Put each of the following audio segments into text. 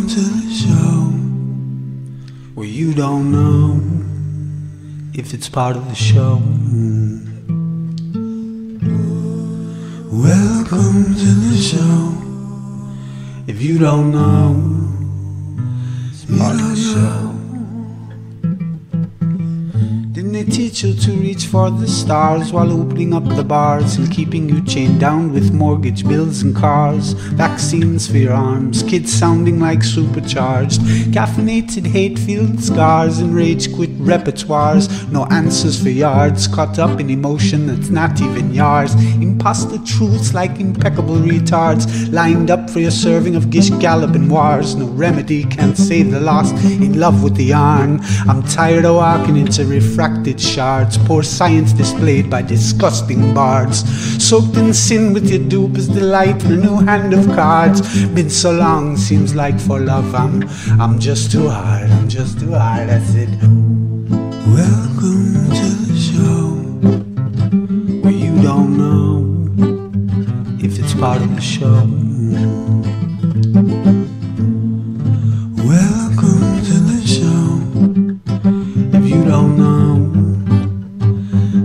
to the show where you don't know if it's part of the show. Welcome to the show. If you don't know, it's part of the show. Didn't they teach you to reach for the stars while opening up the bars and keeping you chained down with mortgage bills and cars? Vaccines for your arms, kids sounding like supercharged, caffeinated hate-filled scars and rage-quit repertoires. No answers for yards, caught up in emotion that's not even yours. Imposter truths like impeccable retards, lined up for your serving of Gish Galloping wars. No remedy can't save the lost, in love with the yarn. I'm tired of walking into refracted shards, poor science displayed by disgusting bards. Soaked in sin with your dupe is delight in a new hand of cards. Been so long, seems like for love I'm just too hard, I'm just too hard. I said, welcome to the show where you don't know if it's part of the show. Welcome to the show. If you don't know,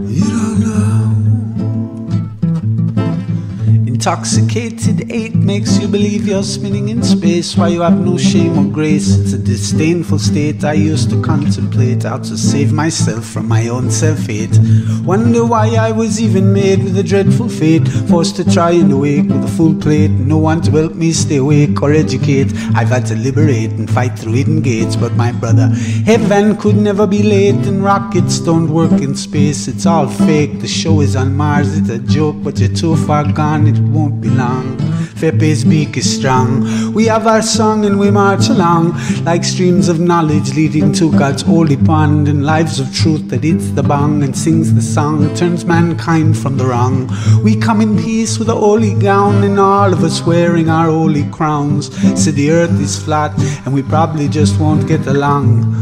you don't know. Intoxicated 8 makes you believe you're spinning in space while you have no shame or grace. It's a disdainful state I used to contemplate, how to save myself from my own self-hate. Wonder why I was even made with a dreadful fate, forced to try and awake with a full plate. No one to help me stay awake or educate. I've had to liberate and fight through hidden gates. But my brother, heaven could never be late, and rockets don't work in space. It's all fake, the show is on Mars. It's a joke, but you're too far gone, it won't be long. Fepe's beak is strong. We have our song and we march along like streams of knowledge leading to God's holy pond, and lives of truth that hits the bong and sings the song, turns mankind from the wrong. We come in peace with a holy gown and all of us wearing our holy crowns. So the earth is flat and we probably just won't get along,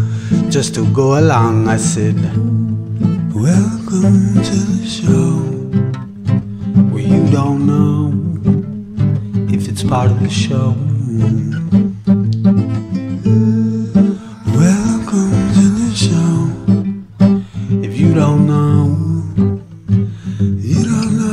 just to go along. I said, welcome to the show where you don't know if it's part of the show. Welcome to the show. If you don't know, you don't know.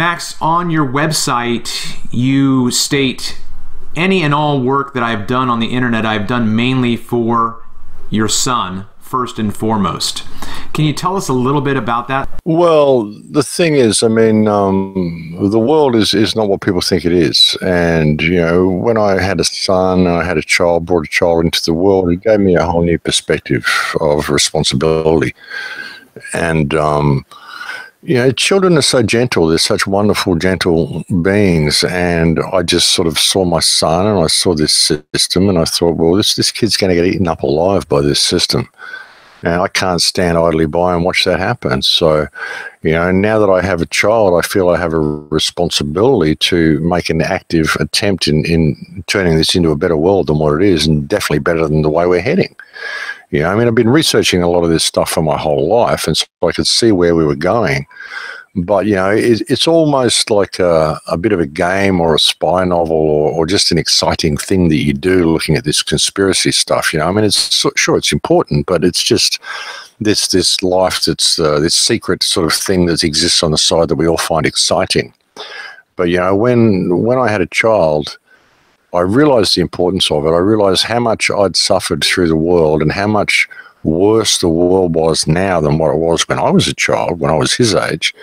Max, on your website, you state, any and all work that I've done on the internet, I've done mainly for your son, first and foremost. Can you tell us a little bit about that? Well, the thing is, I mean, the world is not what people think it is. And, you know, when I had a son and I had a child, brought a child into the world, it gave me a whole new perspective of responsibility. And, you know, children are so gentle. They're such wonderful, gentle beings. And I just sort of saw my son and I saw this system and I thought, well, this kid's going to get eaten up alive by this system. And I can't stand idly by and watch that happen. So, you know, now that I have a child, I feel I have a responsibility to make an active attempt in turning this into a better world than what it is, and definitely better than the way we're heading. You know, I mean, I've been researching a lot of this stuff for my whole life, and so I could see where we were going. But, you know, it's almost like a bit of a game or a spy novel or just an exciting thing that you do looking at this conspiracy stuff. You know, I mean, sure, it's important, but it's just this life that's this secret sort of thing that exists on the side that we all find exciting. But, you know, when I had a child, I realized the importance of it. I realized how much I'd suffered through the world and how much worse the world was now than what it was when I was a child, when I was his age,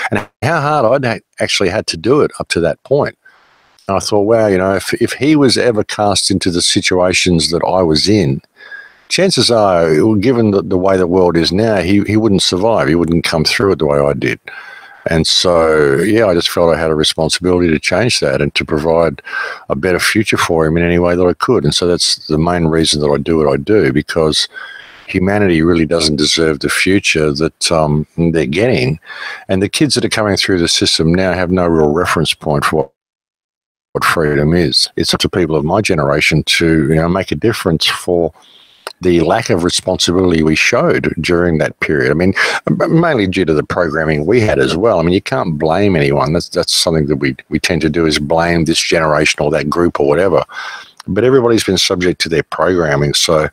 and how hard I'd actually had to do it up to that point. And I thought, wow, you know, if he was ever cast into the situations that I was in, chances are, given the way the world is now, he wouldn't survive. He wouldn't come through it the way I did. And so, yeah, I just felt I had a responsibility to change that and to provide a better future for him in any way that I could. And so that's the main reason that I do what I do, because humanity really doesn't deserve the future that they're getting. And the kids that are coming through the system now have no real reference point for what freedom is. It's up to people of my generation to, you know, make a difference for the lack of responsibility we showed during that period. I mean, mainly due to the programming we had as well. I mean, you can't blame anyone. That's something that we tend to do, is blame this generation or that group or whatever. But everybody's been subject to their programming. So,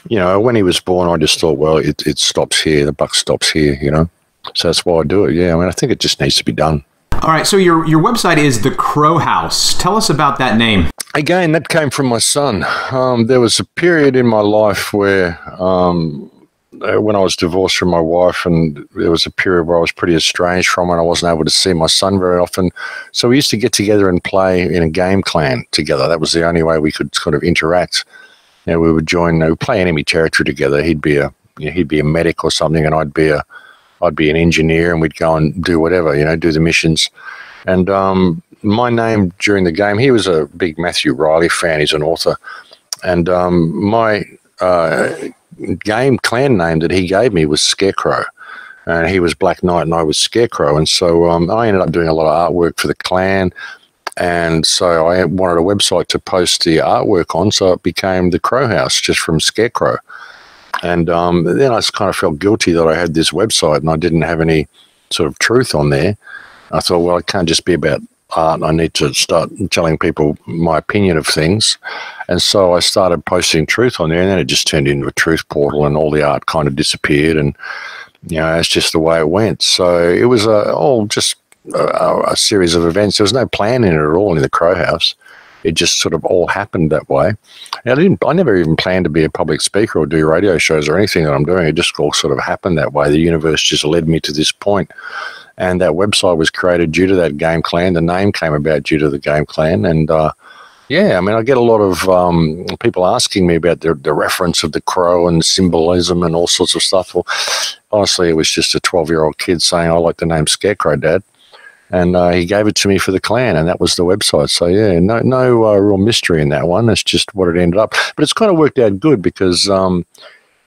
you know, when he was born, I just thought, well, it stops here. The buck stops here, you know. So that's why I do it. Yeah, I mean, I think it just needs to be done. All right, so your website is TheCrowHouse. Tell us about that name. Again, that came from my son. There was a period in my life where when I was divorced from my wife, and there was a period where I was pretty estranged from her and I wasn't able to see my son very often. So we used to get together and play in a game clan together. That was the only way we could sort of interact. You know, we would play enemy territory together. He'd be a medic or something, and I'd be an engineer, and we'd go and do whatever, you know, do the missions. And my name during the game, he was a big Matthew Riley fan. He's an author. And my game clan name that he gave me was Scarecrow. And he was Black Knight and I was Scarecrow. And so I ended up doing a lot of artwork for the clan. And so I wanted a website to post the artwork on, so it became TheCrowHouse, just from Scarecrow. And then I kind of felt guilty that I had this website and I didn't have any sort of truth on there. I thought, well, it can't just be about art. I need to start telling people my opinion of things. And so I started posting truth on there, and then it just turned into a truth portal, and all the art kind of disappeared. And, you know, it's just the way it went. So it was all just a series of events. There was no plan in it at all in the TheCrowHouse. It just sort of all happened that way. And I never even planned to be a public speaker or do radio shows or anything that I'm doing. It just all sort of happened that way. The universe just led me to this point. And that website was created due to that game clan. The name came about due to the game clan. And yeah, I mean, I get a lot of people asking me about the reference of the crow and symbolism and all sorts of stuff. Well, honestly, it was just a 12-year-old kid saying, I like the name Scarecrow, Dad. And he gave it to me for the clan, and that was the website. So, yeah, no real mystery in that one. That's just what it ended up. But it's kind of worked out good because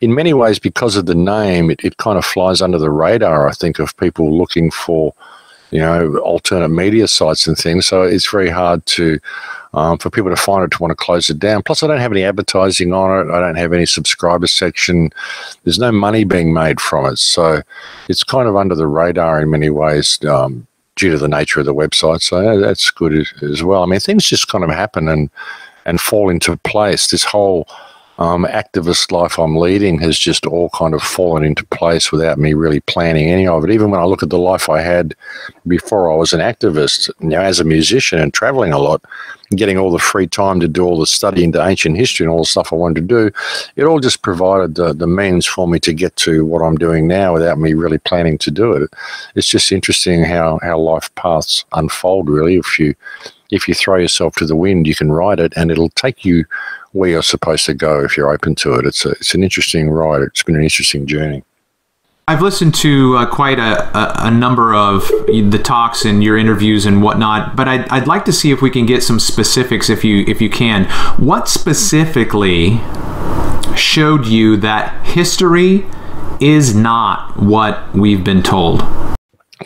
in many ways, because of the name, it kind of flies under the radar, I think, of people looking for, you know, alternate media sites and things. So it's very hard to for people to find it, to want to close it down. Plus, I don't have any advertising on it. I don't have any subscriber section. There's no money being made from it. So it's kind of under the radar in many ways, due to the nature of the website. So that's good as well. I mean, things just kind of happen and fall into place. This whole activist life I'm leading has just all kind of fallen into place without me really planning any of it. Even when I look at the life I had before I was an activist, as a musician and traveling a lot, getting all the free time to do all the study into ancient history and all the stuff I wanted to do, it all just provided the means for me to get to what I'm doing now without me really planning to do it. It's just interesting how life paths unfold, really. If you throw yourself to the wind, you can ride it, and it'll take you where you're supposed to go if you're open to it. It's an interesting ride. It's been an interesting journey. I've listened to quite a number of the talks and your interviews and whatnot, but I'd like to see if we can get some specifics if you can. What specifically showed you that history is not what we've been told?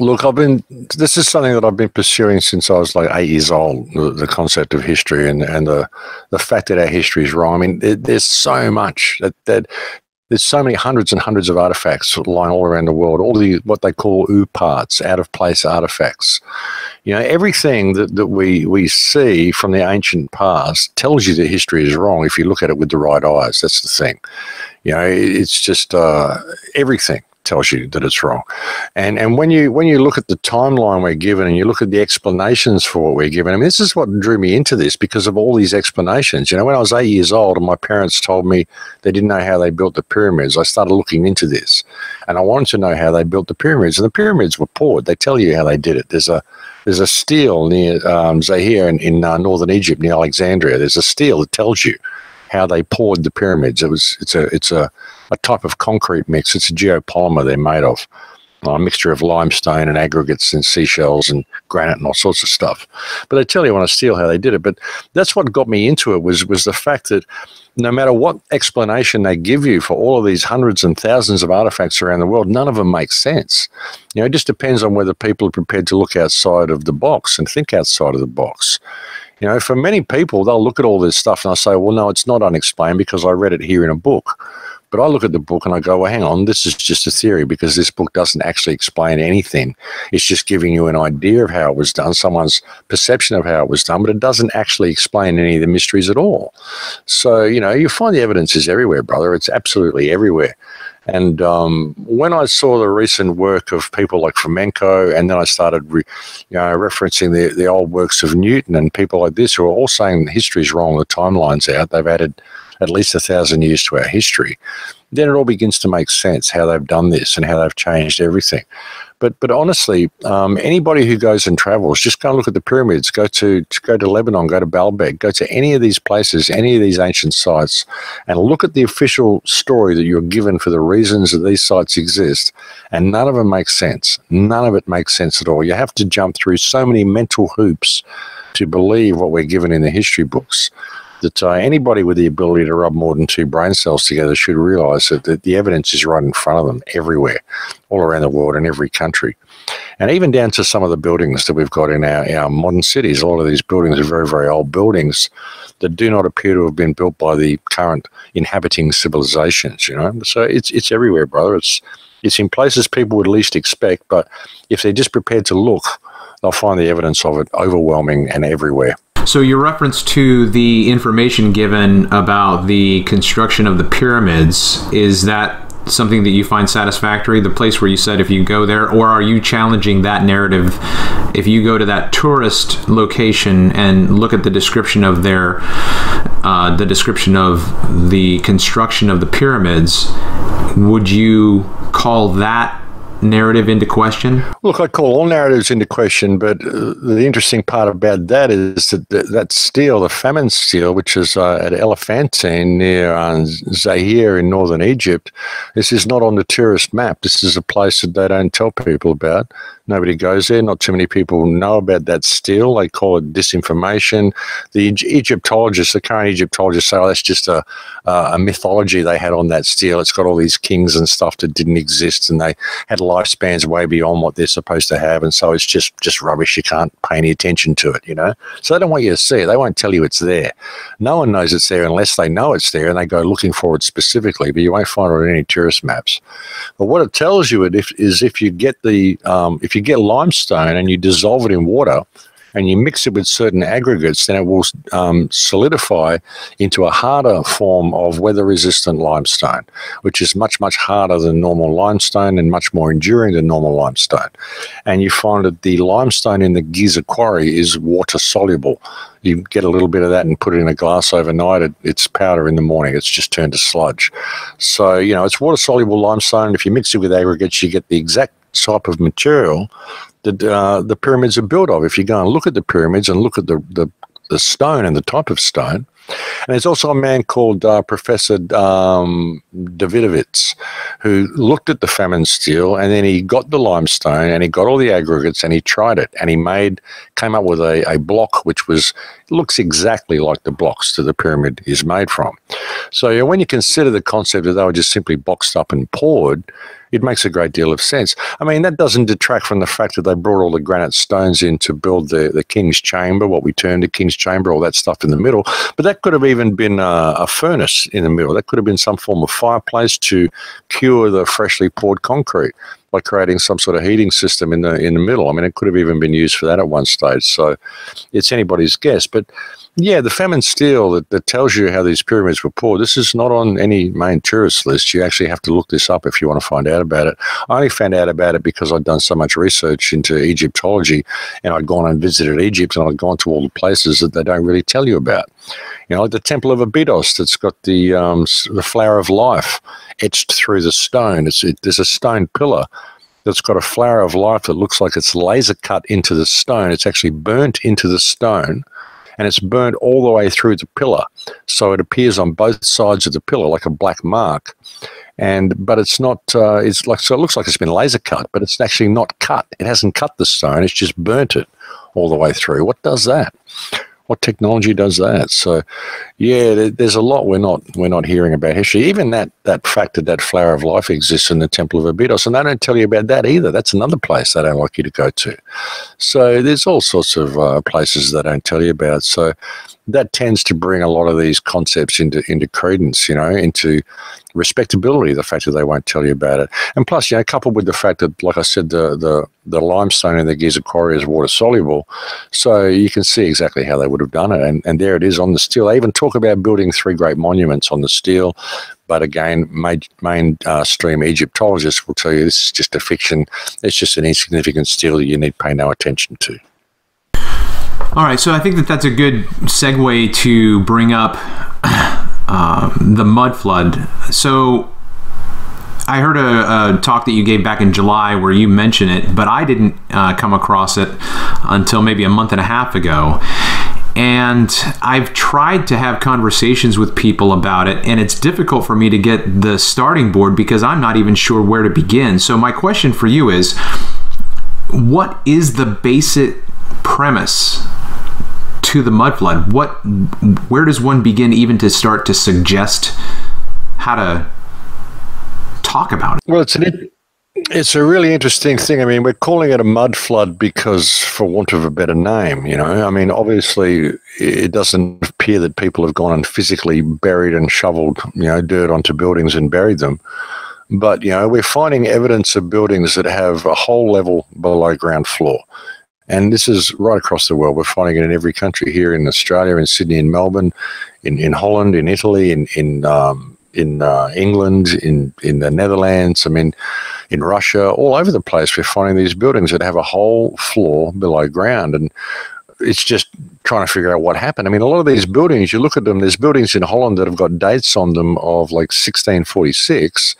Look, this is something that I've been pursuing since I was like 8 years old, the concept of history and the fact that our history is wrong. I mean, there's so much that there's so many hundreds and hundreds of artifacts lying all around the world, all the what they call parts, out of place artifacts. Everything that we see from the ancient past tells you that history is wrong if you look at it with the right eyes. That's the thing. It's just everything tells you that it's wrong. And when you look at the timeline we're given and you look at the explanations for what we're given, I mean, this is what drew me into this because of all these explanations. When I was 8 years old and my parents told me they didn't know how they built the pyramids, I started looking into this and I wanted to know how they built the pyramids. And the pyramids were poured. They tell you how they did it. There's a stele near Zaire in northern Egypt, near Alexandria. There's a stele that tells you how they poured the pyramids. It's a type of concrete mix. It's a geopolymer they're made of, a mixture of limestone and aggregates and seashells and granite and all sorts of stuff. But they tell you on a stele how they did it. But that's what got me into it was the fact that no matter what explanation they give you for all of these hundreds and thousands of artifacts around the world, none of them make sense. It just depends on whether people are prepared to look outside of the box and think outside of the box. For many people, they'll look at all this stuff and they'll say, well, no, it's not unexplained because I read it here in a book. But I look at the book and I go, well, hang on, this is just a theory because this book doesn't actually explain anything. It's just giving you an idea of how it was done, someone's perception of how it was done, but it doesn't actually explain any of the mysteries at all. So, you find the evidence is everywhere, brother. It's absolutely everywhere. And when I saw the recent work of people like Fomenko, and then I started referencing the old works of Newton and people like this who are all saying history's wrong, the timeline's out, they've added at least 1,000 years to our history, then it all begins to make sense how they've done this and how they've changed everything. But honestly, anybody who goes and travels, just go and look at the pyramids, go to Lebanon, go to Baalbek, go to any of these places, any of these ancient sites, and look at the official story that you're given for the reasons that these sites exist, and none of them makes sense. None of it makes sense at all. You have to jump through so many mental hoops to believe what we're given in the history books that anybody with the ability to rub more than two brain cells together should realize that the evidence is right in front of them everywhere, all around the world in every country. And even down to some of the buildings that we've got in our modern cities, a lot of these buildings are very, very old buildings that do not appear to have been built by the current inhabiting civilizations, So it's everywhere, brother. It's in places people would least expect, but if they're just prepared to look, they'll find the evidence of it overwhelming and everywhere. So your reference to the information given about the construction of the pyramids, is that something that you find satisfactory, the place where you said if you go there, or are you challenging that narrative? If you go to that tourist location and look at the description of the description of the construction of the pyramids, would you call that narrative into question? Look, I call all narratives into question, but the interesting part about that is that stele, the famine stele, which is at Elephantine near Zaire in northern Egypt, this is not on the tourist map. This is a place that they don't tell people about. Nobody goes there. Not too many people know about that stele. They call it disinformation. The Egyptologists, the current Egyptologists say, oh, that's just a mythology they had on that stele. It's got all these kings and stuff that didn't exist, and they had lifespans way beyond what they're supposed to have, and so it's just rubbish. You can't pay any attention to it, So they don't want you to see it. They won't tell you it's there. No one knows it's there unless they know it's there and they go looking for it specifically, but you won't find it on any tourist maps. But what it tells you is if you get if you get limestone and you dissolve it in water, and you mix it with certain aggregates, then it will solidify into a harder form of weather-resistant limestone, which is much, much harder than normal limestone and much more enduring than normal limestone. And you find that the limestone in the Giza quarry is water-soluble. You get a little bit of that and put it in a glass overnight. It's powder in the morning. It's just turned to sludge. So, it's water-soluble limestone. If you mix it with aggregates, you get the exact type of material that the pyramids are built of. If you go and look at the pyramids and look at the stone and the type of stone. And there's also a man called Professor Davidovitz, who looked at the famine steel, and then he got the limestone and he got all the aggregates and he tried it, and he came up with a block which looks exactly like the blocks that the pyramid is made from. So when you consider the concept that they were just simply boxed up and poured, it makes a great deal of sense. I mean, that doesn't detract from the fact that they brought all the granite stones in to build the king's chamber, what we termed the king's chamber, all that stuff in the middle. But that could have even been a furnace in the middle. That could have been some form of fireplace to cure the freshly poured concrete by creating some sort of heating system in the middle. I mean, it could have even been used for that at one stage. So it's anybody's guess. But yeah, the famine steel that tells you how these pyramids were poured, this is not on any main tourist list. You actually have to look this up if you want to find out about it. I only found out about it because I'd done so much research into Egyptology, and I'd gone and visited Egypt, and I'd gone to all the places that they don't really tell you about. Like the Temple of Abydos that's got the flower of life etched through the stone. There's a stone pillar that's got a flower of life that looks like it's laser cut into the stone. It's actually burnt into the stone, and it's burnt all the way through the pillar. So it appears on both sides of the pillar like a black mark. But it's not, so it looks like it's been laser cut, but it's actually not cut. It hasn't cut the stone. It's just burnt it all the way through. What does that? What technology does that? So, yeah, there's a lot we're not hearing about history. Even that fact that flower of life exists in the Temple of Abydos, and they don't tell you about that either. That's another place they don't like you to go to. So there's all sorts of places they don't tell you about. So that tends to bring a lot of these concepts into credence, into respectability, the fact that they won't tell you about it. And plus, coupled with the fact that, like I said, the limestone in the Giza quarry is water soluble, so you can see exactly how they would have done it. And there it is on the steel. They even talk about building 3 great monuments on the steel. But again, mainstream Egyptologists will tell you this is just a fiction. It's just an insignificant steel that you need to pay no attention to. All right, so I think that's a good segue to bring up the mud flood. So I heard a talk that you gave back in July where you mentioned it, but I didn't come across it until maybe a month and a half ago. And I've tried to have conversations with people about it, and it's difficult for me to get the starting board because I'm not even sure where to begin. So my question for you is, what is the basic premise to the mud flood? Where does one begin even to start to suggest how to talk about it? Well, it's a really interesting thing. I mean, we're calling it a mud flood because, for want of a better name, I mean, obviously it doesn't appear that people have gone and physically buried and shoveled, dirt onto buildings and buried them. But, we're finding evidence of buildings that have a whole level below ground floor. And this is right across the world. We're finding it in every country, here in Australia, in Sydney, in Melbourne, in Holland, in Italy, in England, in the Netherlands, I mean, in Russia, all over the place. We're finding these buildings that have a whole floor below ground. And it's just trying to figure out what happened. I mean, a lot of these buildings, you look at them, there's buildings in Holland that have got dates on them of like 1646,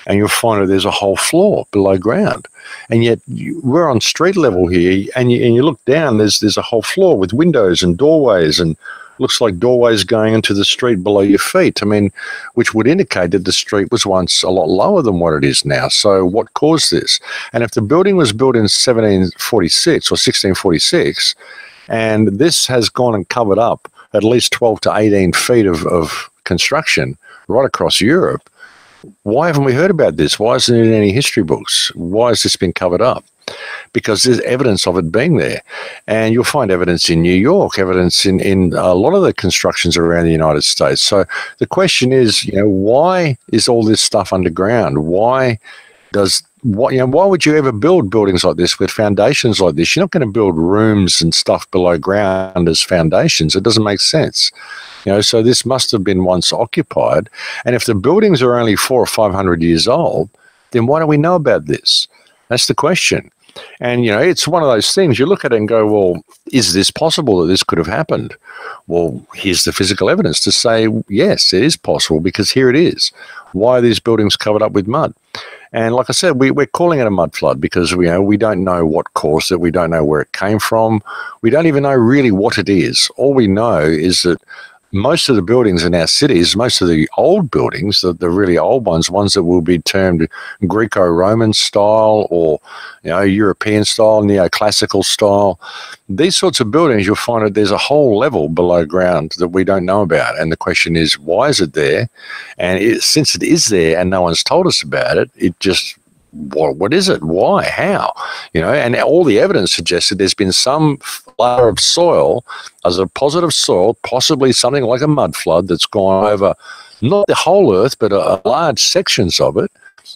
and you'll find that there's a whole floor below ground. And yet we're on street level here, and you look down, there's a whole floor with windows and doorways, and looks like doorways going into the street below your feet. I mean, which would indicate that the street was once a lot lower than what it is now. So what caused this? And if the building was built in 1746 or 1646, and this has gone and covered up at least 12 to 18 feet of construction right across Europe, why haven't we heard about this? Why isn't it in any history books? Why has this been covered up? Because there's evidence of it being there. And you'll find evidence in New York, evidence in a lot of the constructions around the United States. So the question is, why is all this stuff underground? Why does why would you ever build buildings like this with foundations like this? You're not going to build rooms and stuff below ground as foundations. It doesn't make sense. So this must have been once occupied. And if the buildings are only 400 or 500 years old, then why do we know about this? That's the question. And, it's one of those things you look at it and go, well, is this possible that this could have happened? Well, here's the physical evidence to say, yes, it is possible, because here it is. Why are these buildings covered up with mud? And like I said, we're calling it a mud flood because we don't know what caused it. We don't know where it came from. We don't even know really what it is. All we know is that most of the buildings in our cities, most of the old buildings, the really old ones that will be termed Greco-Roman style or European style, neoclassical style, these sorts of buildings, you'll find that there's a whole level below ground that we don't know about. And the question is, why is it there? And since it is there and no one's told us about it, it just... What is it? Why? How? And all the evidence suggests that there's been some layer of soil, as a positive soil, possibly something like a mud flood that's gone over not the whole earth, but large sections of it.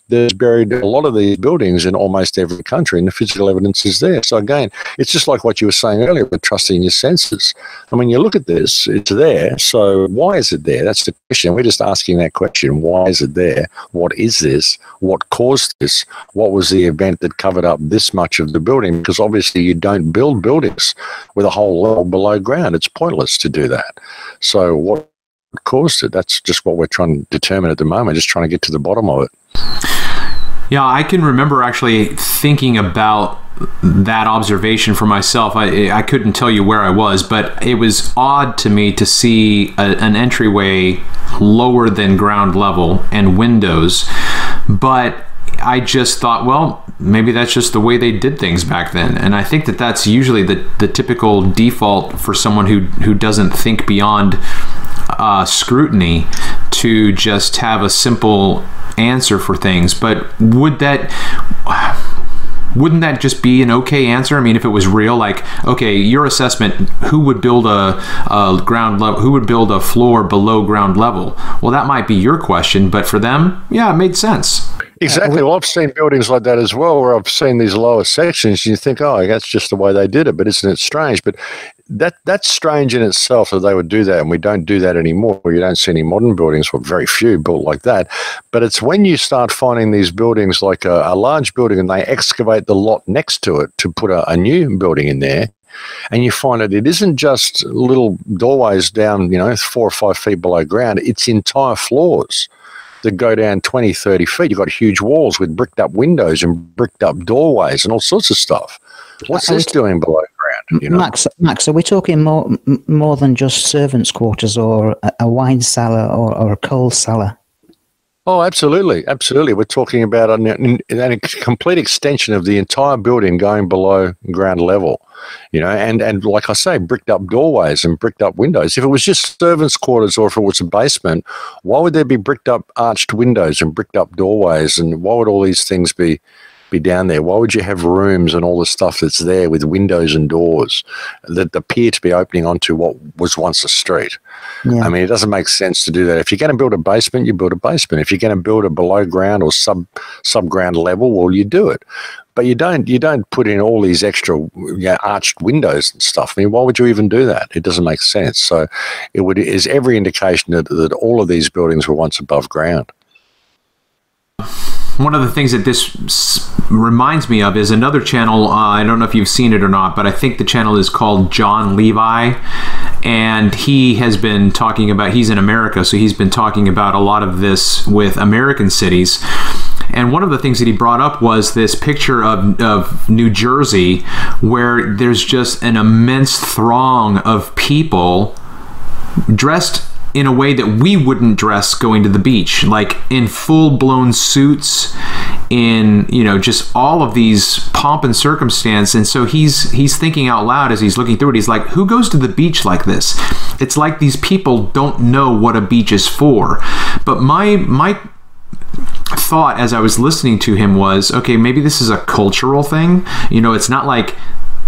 There's buried a lot of these buildings in almost every country, and the physical evidence is there. So again, it's just like what you were saying earlier with trusting your senses. And when you look at this, it's there. So why is it there? That's the question. We're just asking that question. Why is it there? What is this? What caused this? What was the event that covered up this much of the building? Because obviously you don't build buildings with a whole level below ground. It's pointless to do that. So what caused it? That's just what we're trying to determine at the moment, just trying to get to the bottom of it. Yeah, I can remember actually thinking about that observation for myself. I couldn't tell you where I was, but it was odd to me to see an entryway lower than ground level and windows. But I just thought, well, maybe that's just the way they did things back then. And I think that that's usually the typical default for someone who doesn't think beyond scrutiny, to just have a simple answer for things. But wouldn't that just be an okay answer? I mean, if it was real, like, okay, your assessment, who would build a ground level, who would build a floor below ground level? Well, that might be your question, but for them, yeah, it made sense. Exactly. Well, I've seen buildings like that as well, where I've seen these lower sections, and you think, oh, that's just the way they did it. But isn't it strange? But that's strange in itself that they would do that, and we don't do that anymore. You don't see any modern buildings, or very few built like that. But it's when you start finding these buildings like a large building and they excavate the lot next to it to put a new building in there, and you find that it isn't just little doorways down, 4 or 5 feet below ground. It's entire floors that go down 20, 30 feet. You've got huge walls with bricked up windows and bricked up doorways and all sorts of stuff. What's this doing below ground? Max, are we talking more than just servants' quarters or a wine cellar or a coal cellar? Oh, absolutely. Absolutely. We're talking about a complete extension of the entire building going below ground level, and like I say, bricked up doorways and bricked up windows. If it was just servants' quarters or if it was a basement, why would there be bricked up arched windows and bricked up doorways? And why would all these things be down there? Why would you have rooms and all the stuff that's there with windows and doors that appear to be opening onto what was once a street? Yeah. I mean, it doesn't make sense to do that. If you're going to build a basement, you build a basement. If you're going to build a below ground or subground level, well, you do it. But you don't put in all these extra arched windows and stuff. I mean, why would you even do that? It doesn't make sense. So it is every indication that all of these buildings were once above ground. One of the things that this reminds me of is another channel. I don't know if you've seen it or not, but I think the channel is called John Levi. And he has been talking about, he's in America, so he's been talking about a lot of this with American cities. And one of the things that he brought up was this picture of New Jersey, where there's just an immense throng of people dressed in a way that we wouldn't dress going to the beach, like in full-blown suits, in just all of these pomp and circumstance. And so he's thinking out loud as he's looking through it. He's like, who goes to the beach like this? It's like these people don't know what a beach is for. But my thought as I was listening to him was, okay, maybe this is a cultural thing. It's not like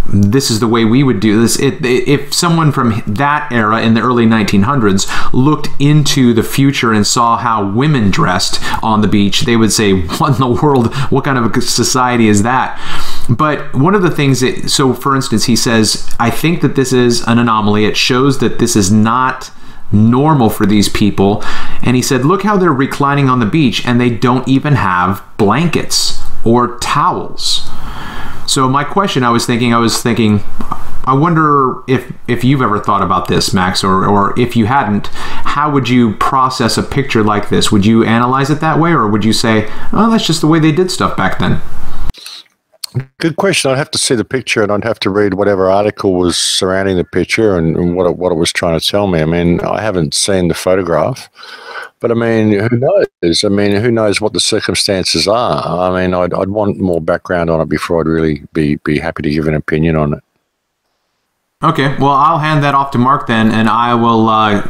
this is the way we would do this. If someone from that era in the early 1900s looked into the future and saw how women dressed on the beach, they would say, what in the world, what kind of a society is that? But one of the things that, so for instance, he says, I think that this is an anomaly. It shows that this is not normal for these people. And he said, look how they're reclining on the beach and they don't even have blankets or towels. So my question, I was thinking, I wonder if you've ever thought about this, Max, or if you hadn't, how would you process a picture like this? Would you analyze it that way, or would you say, oh, that's just the way they did stuff back then? Good question. I'd have to see the picture, and I'd have to read whatever article was surrounding the picture and what it was trying to tell me. I mean, I haven't seen the photograph, but I mean, who knows? I mean, who knows what the circumstances are? I mean, I'd want more background on it before I'd really be happy to give an opinion on it. Okay, well, I'll hand that off to Mark then, and I will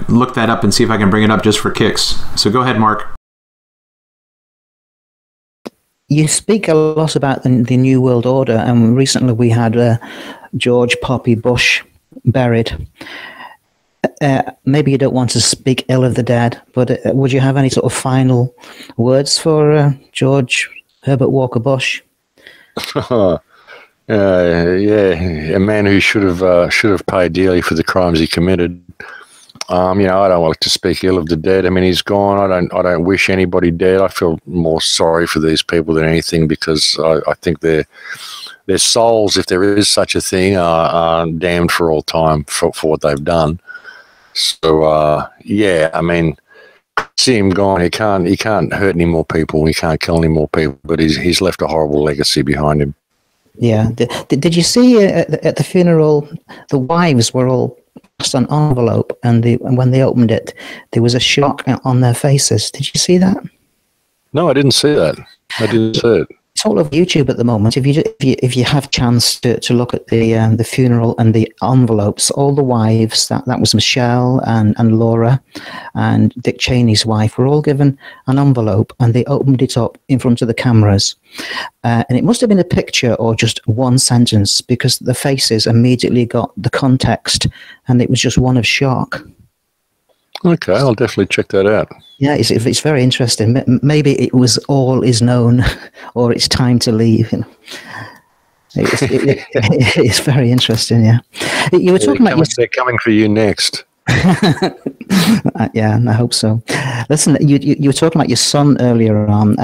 look that up and see if I can bring it up just for kicks. So go ahead, Mark. You speak a lot about the New World Order, and recently we had George Poppy Bush buried. Maybe you don't want to speak ill of the dead, but would you have any sort of final words for George Herbert Walker Bush? Yeah, a man who should have paid dearly for the crimes he committed. I don't like to speak ill of the dead. I mean, he's gone. I don't wish anybody dead. I feel more sorry for these people than anything, because I think their souls, if there is such a thing, are damned for all time for what they've done. So yeah, I mean, see him gone. He can't hurt any more people. He can't kill any more people. But he's left a horrible legacy behind him. Yeah. Did you see at the funeral, the wives were all an envelope, and when they opened it, there was a shock on their faces. Did you see that? No, I didn't see that. I didn't see it. It's all over YouTube at the moment. If you have chance to look at the funeral and the envelopes, all the wives, that was Michelle and Laura and Dick Cheney's wife, were all given an envelope, and they opened it up in front of the cameras. And it must have been a picture or just one sentence, because the faces immediately got the context, and it was just one of shock. Okay, I'll definitely check that out. Yeah, it's very interesting. Maybe it was all is known, or it's time to leave. It's very interesting. Yeah, you were talking about they're coming for you next. Yeah, I hope so. Listen, you were talking about your son earlier on.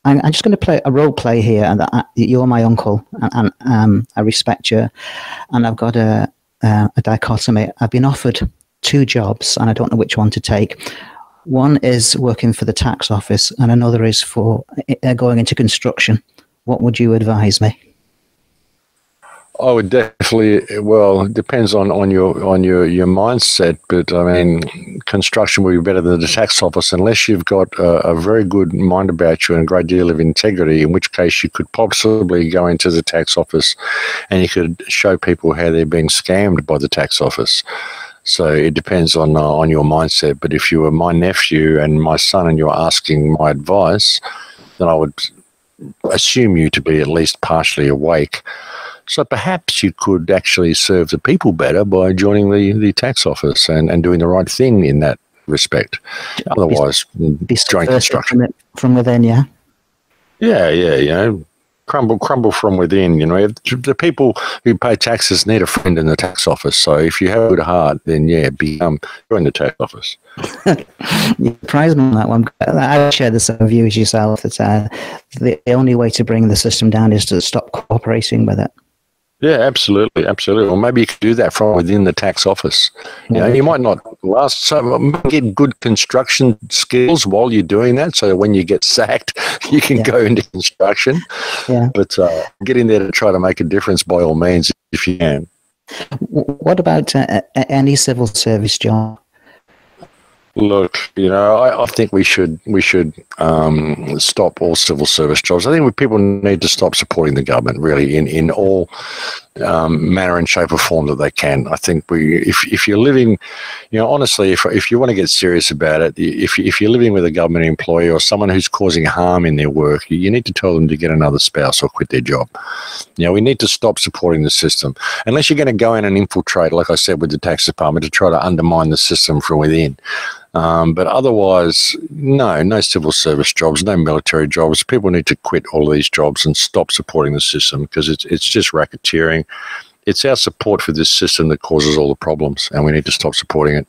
I'm just going to play a role play here, and you're my uncle, and I respect you. And I've got a dichotomy. I've been offered 2 jobs, and I don't know which one to take. One is working for the tax office, and another is for going into construction. What would you advise me? I would definitely. Well, it depends on your mindset, but I mean, construction will be better than the tax office unless you've got a very good mind about you and a great deal of integrity. In which case, you could possibly go into the tax office, and you could show people how they're being scammed by the tax office. So it depends on your mindset. But if you were my nephew and my son and you're asking my advice, then I would assume you to be at least partially awake. So perhaps you could actually serve the people better by joining the tax office and doing the right thing in that respect. Otherwise, join construction. From within, yeah? Yeah, crumble from within. The people who pay taxes need a friend in the tax office. So if you have a good heart, then join the tax office. You surprised me on that one. I share the same view as yourself, that the only way to bring the system down is to stop cooperating with it. Yeah, absolutely. Well, maybe you could do that from within the tax office. You might not last, so get good construction skills while you're doing that, so when you get sacked, you can go into construction. Yeah. But get in there to try to make a difference by all means if you can. What about any civil service job? Look, I think we should stop all civil service jobs. I think people need to stop supporting the government, really, in all manner and shape or form that they can. I think if you're living, honestly, if you want to get serious about it, if you're living with a government employee or someone who's causing harm in their work, you need to tell them to get another spouse or quit their job. We need to stop supporting the system. Unless you're going to go in and infiltrate, like I said, with the tax department to try to undermine the system from within. But otherwise, no civil service jobs, no military jobs. People need to quit all of these jobs and stop supporting the system because it's just racketeering. It's our support for this system that causes all the problems, and we need to stop supporting it.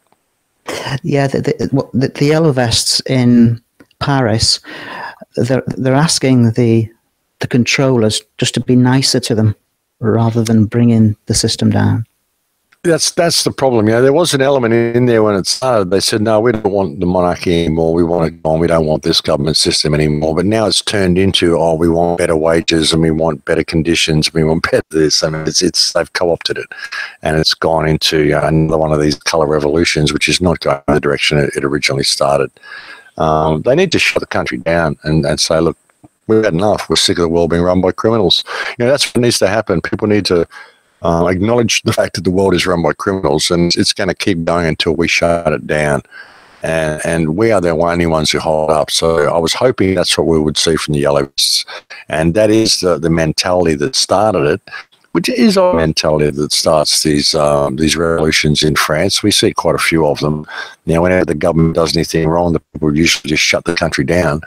Yeah, the yellow vests in Paris, they're asking the controllers just to be nicer to them rather than bringing the system down. That's the problem. There was an element in there when it started. They said, no, we don't want the monarchy anymore. We don't want this government system anymore. But now it's turned into, we want better wages and we want better conditions. And we want better this. I mean, they've co-opted it, and it's gone into another one of these colour revolutions, which is not going in the direction it originally started. They need to shut the country down and say, look, we've had enough. We're sick of the world being run by criminals. That's what needs to happen. People need to acknowledge the fact that the world is run by criminals, and it's going to keep going until we shut it down. And we are the only ones who hold up. So I was hoping that's what we would see from the Yellow Vests. And that is the mentality that started it, which is our mentality that starts these revolutions in France. We see quite a few of them. Whenever the government does anything wrong, the people usually just shut the country down.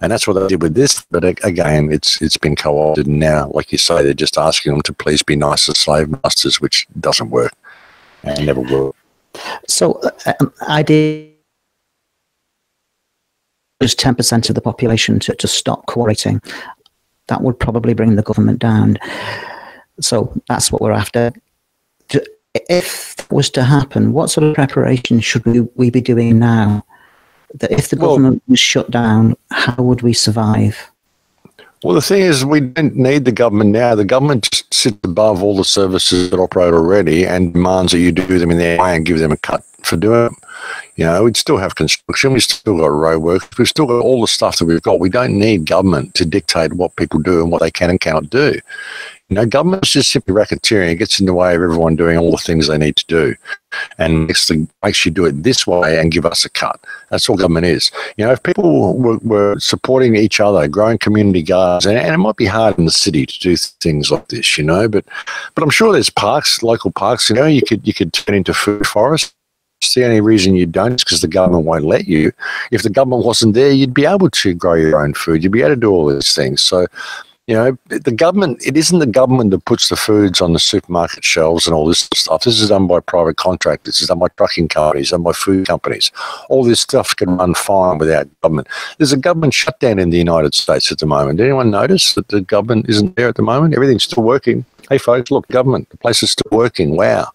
And that's what they did with this. But again, it's been co-opted. And now, like you say, they're just asking them to please be nice as slave masters, which doesn't work and never will. So I did just 10% of the population to stop cooperating. That would probably bring the government down. So that's what we're after. If that was to happen, what sort of preparation should we be doing now? That if the government was shut down, how would we survive? Well, the thing is, we don't need the government now. The government just sits above all the services that operate already and demands that you do them in their way and give them a cut for doing them. We'd still have construction. We've still got roadworks. We've still got all the stuff that we've got. We don't need government to dictate what people do and what they can and cannot do. Government's just simply racketeering. It gets in the way of everyone doing all the things they need to do and makes you do it this way and give us a cut. That's all government is. If people were supporting each other, growing community gardens, and it might be hard in the city to do things like this, but I'm sure there's parks, local parks, you could turn into food forests. The only reason you don't is because the government won't let you. If the government wasn't there, you'd be able to grow your own food. You'd be able to do all these things. So, the government, it isn't the government that puts the foods on the supermarket shelves and all this stuff. This is done by private contractors. This is done by trucking companies, done by food companies. All this stuff can run fine without government. There's a government shutdown in the United States at the moment. Did anyone notice that the government isn't there at the moment? Everything's still working. Hey, folks, look, government, the place is still working. Wow.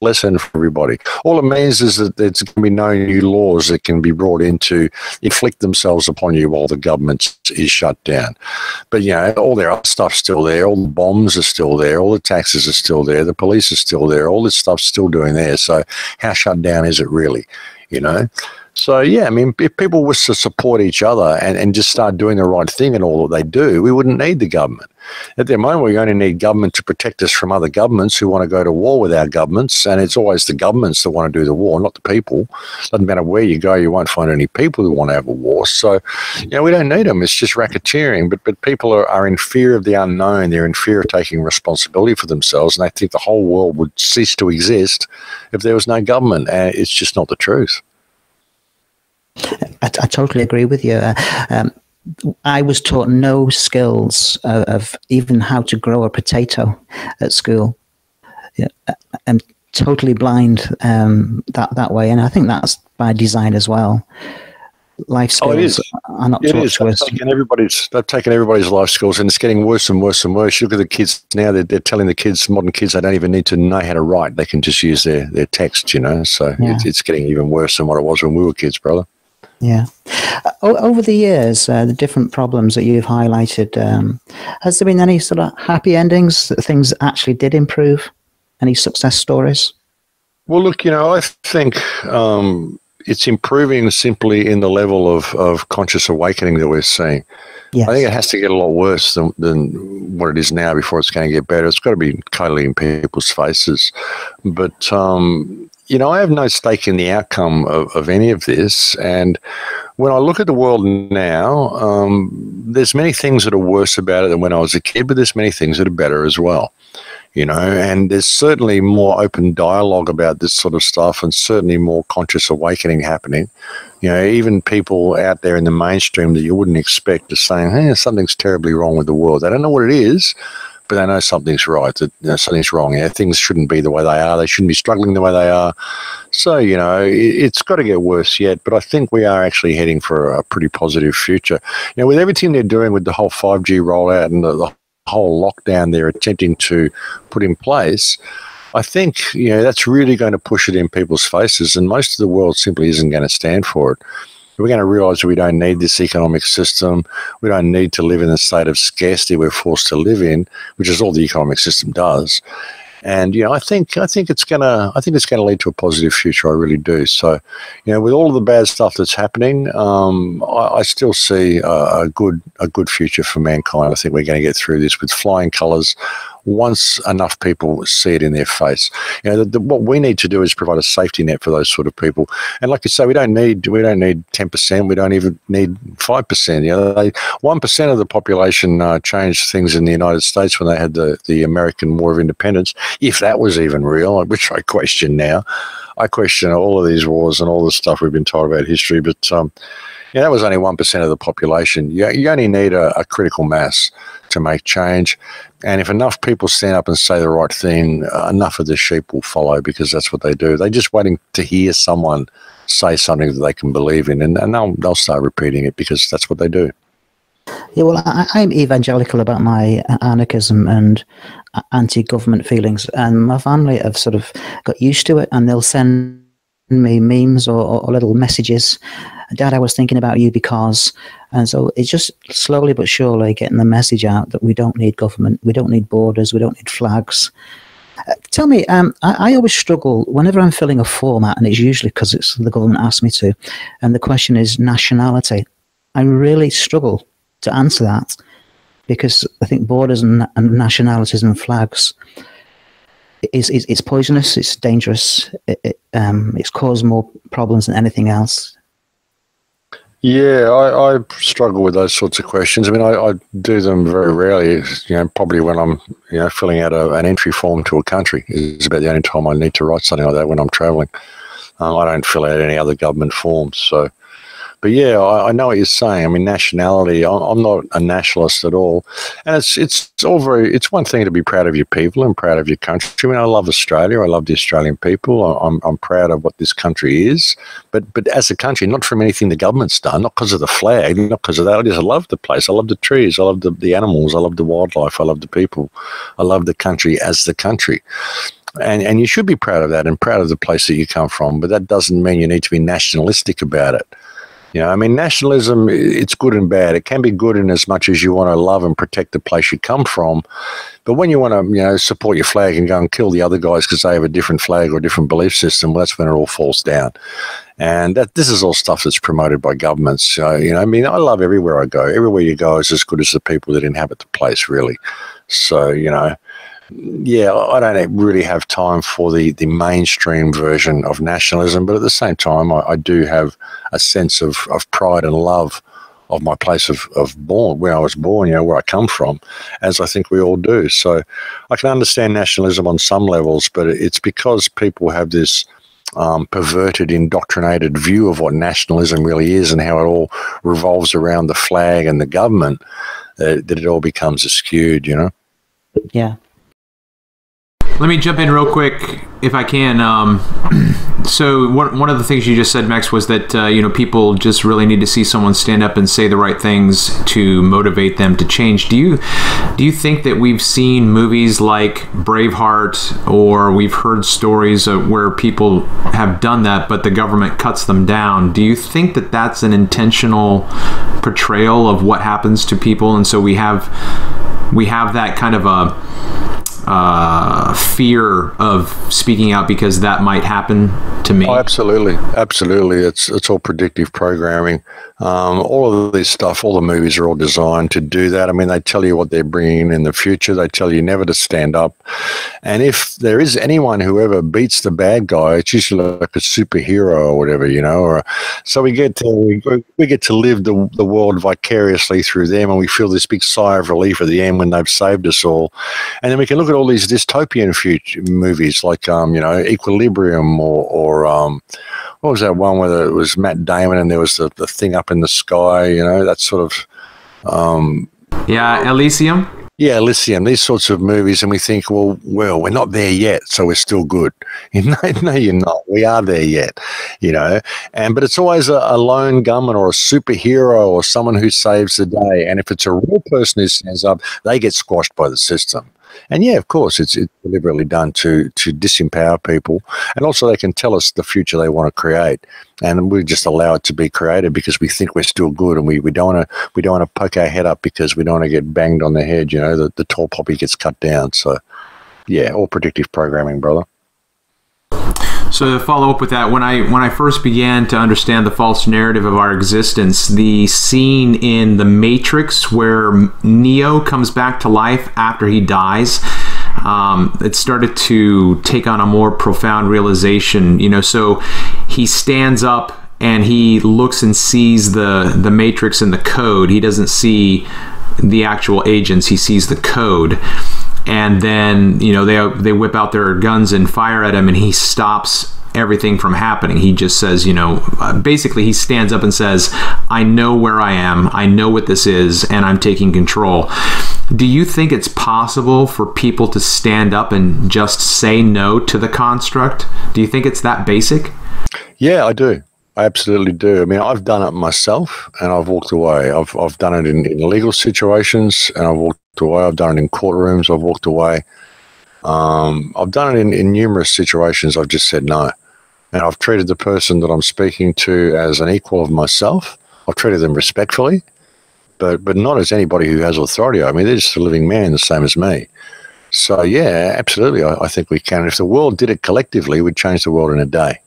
Lesson for everybody. All it means is that there's going to be no new laws that can be brought in to inflict themselves upon you while the government is shut down. But, all their other stuff's still there. All the bombs are still there. All the taxes are still there. The police are still there. All this stuff's still doing there. So how shut down is it really, So, if people was to support each other and just start doing the right thing in all that they do, we wouldn't need the government. At the moment, we only need government to protect us from other governments who want to go to war with our governments, and it's always the governments that want to do the war, not the people. Doesn't matter where you go, you won't find any people who want to have a war. So, we don't need them. It's just racketeering. But people are in fear of the unknown. They're in fear of taking responsibility for themselves, and they think the whole world would cease to exist if there was no government. And it's just not the truth. I totally agree with you. I was taught no skills of even how to grow a potato at school. I'm totally blind that way, and I think that's by design as well. Life skills are not taught to us. They've taken everybody's life skills, and it's getting worse and worse and worse. Look at the kids now; they're telling the kids, modern kids, they don't even need to know how to write; they can just use their text. So it's getting even worse than what it was when we were kids, brother. Yeah. Over the years, the different problems that you've highlighted, has there been any sort of happy endings that things actually did improve? Any success stories? Well, look, I think it's improving simply in the level of conscious awakening that we're seeing. Yes. I think it has to get a lot worse than what it is now before it's going to get better. It's got to be totally in people's faces. But, you know, I have no stake in the outcome of any of this. And when I look at the world now, there's many things that are worse about it than when I was a kid, but there's many things that are better as well. You know, and there's certainly more open dialogue about this sort of stuff, and certainly more conscious awakening happening. You know, even people out there in the mainstream that you wouldn't expect are saying, hey, something's terribly wrong with the world. They don't know what it is, but they know something's right, that something's wrong. Yeah, things shouldn't be the way they are. They shouldn't be struggling the way they are. So, you know, it's got to get worse yet, but I think we are actually heading for a pretty positive future. You know, with everything they're doing with the whole 5G rollout and the whole lockdown they're attempting to put in place, I think, you know, that's really going to push it in people's faces, and most of the world simply isn't going to stand for it. We're going to realise that we don't need this economic system. We don't need to live in a state of scarcity we're forced to live in, which is all the economic system does. And, you know, I think it's going to lead to a positive future. I really do. So, you know, with all of the bad stuff that's happening, I still see a good future for mankind. I think we're going to get through this with flying colours once enough people see it in their face. You know, what we need to do is provide a safety net for those sort of people. And like you say, we don't need 10%. We don't even need 5%. You know, 1% of the population changed things in the United States when they had the American War of Independence, if that was even real, which I question now. I question all of these wars and all the stuff we've been told about history, but yeah, that was only 1% of the population. You only need a critical mass to make change. And if enough people stand up and say the right thing, enough of the sheep will follow, because that's what they do. They're just waiting to hear someone say something that they can believe in, and they'll start repeating it because that's what they do. Yeah, well, I'm evangelical about my anarchism and anti-government feelings, and my family have sort of got used to it, and they'll send me memes or little messages. Dad, I was thinking about you because, and so it's just slowly but surely getting the message out that we don't need government, we don't need borders, we don't need flags. Tell me, I always struggle whenever I'm filling a format, and it's usually because it's the government asked me to, and the question is nationality. I really struggle to answer that because I think borders and nationalities and flags, it's poisonous, it's dangerous, it's caused more problems than anything else. Yeah, I struggle with those sorts of questions. I mean, I do them very rarely. You know, probably when I'm, you know, filling out an entry form to a country is about the only time I need to write something like that, when I'm travelling. I don't fill out any other government forms. So, but yeah, I know what you're saying. I mean, nationality, I'm not a nationalist at all. And it's one thing to be proud of your people and proud of your country. I mean, I love Australia. I love the Australian people. I'm proud of what this country is. But as a country, not from anything the government's done, not because of the flag, not because of that. I love the place. I love the trees. I love the animals. I love the wildlife. I love the people. I love the country as the country. And you should be proud of that and proud of the place that you come from. But that doesn't mean you need to be nationalistic about it. You know, I mean, nationalism, it's good and bad. It can be good in as much as you want to love and protect the place you come from. But when you want to, you know, support your flag and go and kill the other guys because they have a different flag or a different belief system, well, that's when it all falls down. And this is all stuff that's promoted by governments. So, you know, I mean, I love everywhere I go. Everywhere you go is as good as the people that inhabit the place, really. So, you know, yeah, I don't really have time for the mainstream version of nationalism, but at the same time, I do have a sense of pride and love of my place of where I was born, you know, where I come from, as I think we all do. So I can understand nationalism on some levels, but it's because people have this perverted, indoctrinated view of what nationalism really is and how it all revolves around the flag and the government, that it all becomes skewed, you know? Yeah. Let me jump in real quick, if I can. So one of the things you just said, Max, was that you know, people just really need to see someone stand up and say the right things to motivate them to change. Do you think that we've seen movies like Braveheart, or we've heard stories where people have done that, but the government cuts them down? Do you think that that's an intentional portrayal of what happens to people, and so we have that kind of fear of speaking out because that might happen to me? Oh, absolutely. It's all predictive programming. All of this stuff, all the movies are all designed to do that. I mean, they tell you what they're bringing in the future. They tell you never to stand up. And if there is anyone who ever beats the bad guy, it's usually like a superhero or whatever, so we get to live the world vicariously through them, and we feel this big sigh of relief at the end when they've saved us all. And then we can look at all these dystopian future movies like Equilibrium or what was that one where it was Matt Damon and there was the thing up in the sky, that sort of Elysium. Yeah, Elysium, these sorts of movies, and we think, well, we're not there yet, so we're still good. No, you're not. We are there yet, but it's always a lone gunman or a superhero or someone who saves the day. And if it's a real person who stands up, they get squashed by the system. And yeah, of course, it's deliberately done to disempower people, and also they can tell us the future they want to create, and we just allow it to be created because we think we're still good, and we don't want to poke our head up because we don't want to get banged on the head. The tall poppy gets cut down. So yeah, all predictive programming, brother. So to follow up with that, when I first began to understand the false narrative of our existence, the scene in The Matrix where Neo comes back to life after he dies, it started to take on a more profound realization. So he stands up and he looks and sees the Matrix and the code. He doesn't see the actual agents, he sees the code. And then, they whip out their guns and fire at him, and he stops everything from happening. He just says, basically he stands up and says, I know where I am, I know what this is, and I'm taking control. Do you think it's possible for people to stand up and just say no to the construct? Do you think it's that basic? Yeah, I do. I absolutely do. I mean, I've done it myself, and I've walked away. I've done it in legal situations, and I've walked away. I've done it in courtrooms. I've walked away. I've done it in numerous situations. I've just said no, and I've treated the person that I'm speaking to as an equal of myself. I've treated them respectfully, but not as anybody who has authority. I mean, they're just a living man, the same as me. So yeah, absolutely. I think we can. If the world did it collectively, we'd change the world in a day.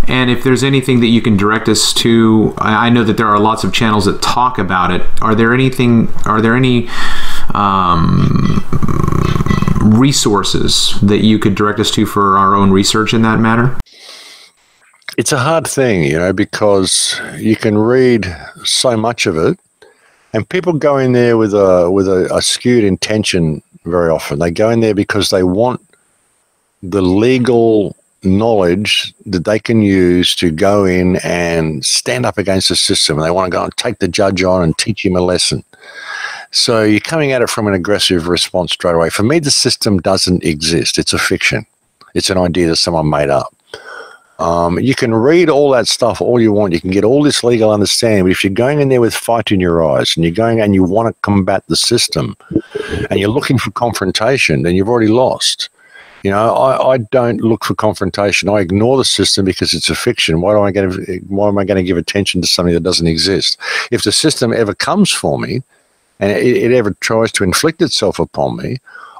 And if there's anything that you can direct us to, I know that there are lots of channels that talk about it. Are there any resources that you could direct us to for our own research in that matter? It's a hard thing, because you can read so much of it, and people go in there with a skewed intention very often. They go in there because they want the legal knowledge that they can use to go in and stand up against the system. They want to go and take the judge on and teach him a lesson. So you're coming at it from an aggressive response straight away. For me, the system doesn't exist. It's a fiction. It's an idea that someone made up. You can read all that stuff all you want. You can get all this legal understanding, but if you're going in there with fight in your eyes and you're going and you want to combat the system and you're looking for confrontation, then you've already lost. I don't look for confrontation. I ignore the system because it's a fiction. Why am I going to give attention to something that doesn't exist? If the system ever comes for me and it ever tries to inflict itself upon me,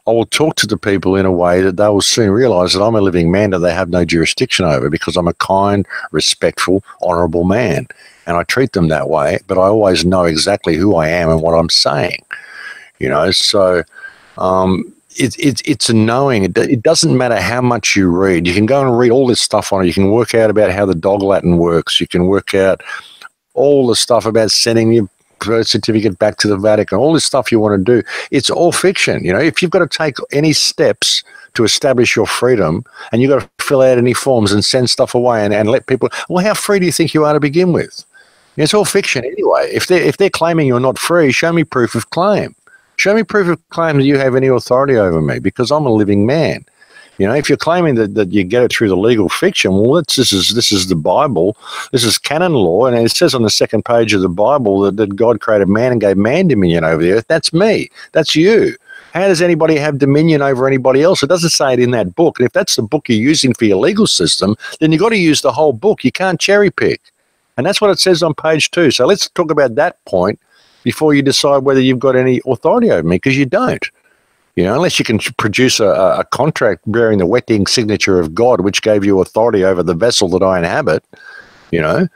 I will talk to the people in a way that they will soon realize that I'm a living man that they have no jurisdiction over, because I'm a kind, respectful, honorable man. And I treat them that way, but I always know exactly who I am and what I'm saying. So it's a knowing. It doesn't matter how much you read. You can go and read all this stuff on it. You can work out about how the dog Latin works. You can work out all the stuff about sending your birth certificate back to the Vatican, all this stuff you want to do. It's all fiction. If you've got to take any steps to establish your freedom and you've got to fill out any forms and send stuff away and let people, well, how free do you think you are to begin with? It's all fiction anyway. If they're claiming you're not free, show me proof of claim. Show me proof of claim that you have any authority over me, because I'm a living man. If you're claiming that you get it through the legal fiction, well, this is the Bible. This is canon law, and it says on the second page of the Bible that God created man and gave man dominion over the earth. That's me. That's you. How does anybody have dominion over anybody else? It doesn't say it in that book. And if that's the book you're using for your legal system, then you've got to use the whole book. You can't cherry pick. And that's what it says on page 2. So let's talk about that point before you decide whether you've got any authority over me, because you don't. You know, unless you can produce a contract bearing the wetting signature of God, which gave you authority over the vessel that I inhabit, you know.